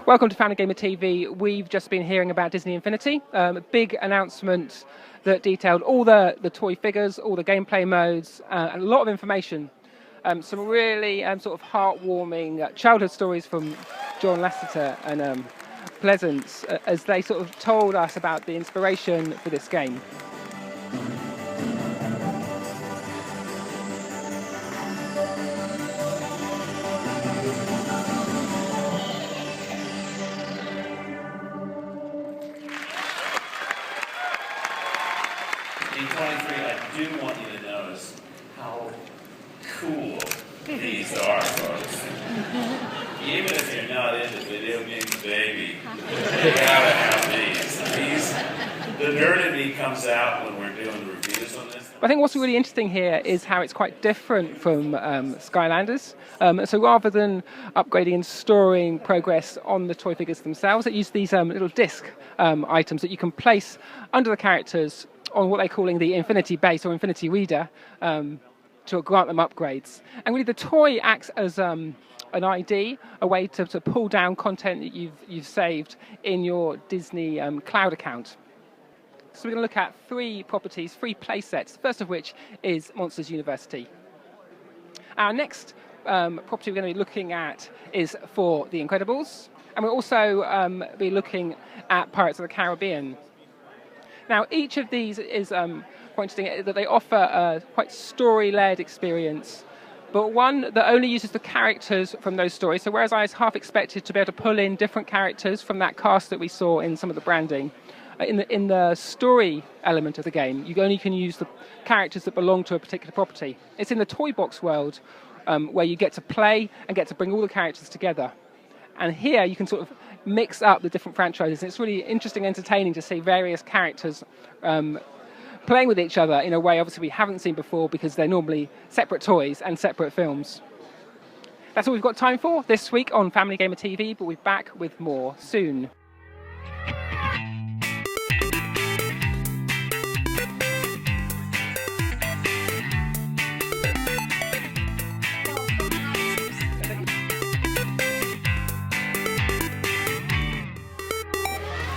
Welcome to Family Gamer TV. We've just been hearing about Disney Infinity, a big announcement that detailed all the toy figures, all the gameplay modes, and a lot of information. Some really sort of heartwarming childhood stories from John Lasseter and Pleasance as they sort of told us about the inspiration for this game. In 23, I do want you to notice how cool these are, folks. Even if you're not into video games, baby, you gotta have these. The nerd in me comes out when we're doing reviews on this. I think what's really interesting here is how it's quite different from Skylanders. So rather than upgrading and storing progress on the toy figures themselves, it used these little disc items that you can place under the characters on what they're calling the Infinity Base or Infinity Reader to grant them upgrades. And really the toy acts as an ID, a way to pull down content that you've saved in your Disney cloud account. So we're going to look at three properties, three play sets, the first of which is Monsters University. Our next property we're going to be looking at is for The Incredibles, and we'll also be looking at Pirates of the Caribbean. Now, each of these is quite interesting that they offer a quite story-led experience, but one that only uses the characters from those stories. So whereas I was half expected to be able to pull in different characters from that cast that we saw in some of the branding, in the story element of the game, you only can use the characters that belong to a particular property. It's in the toy box world where you get to play and get to bring all the characters together. And here you can sort of mix up the different franchises. It's really interesting and entertaining to see various characters playing with each other in a way obviously we haven't seen before because they're normally separate toys and separate films. That's all we've got time for this week on Family Gamer TV, but we'll be back with more soon.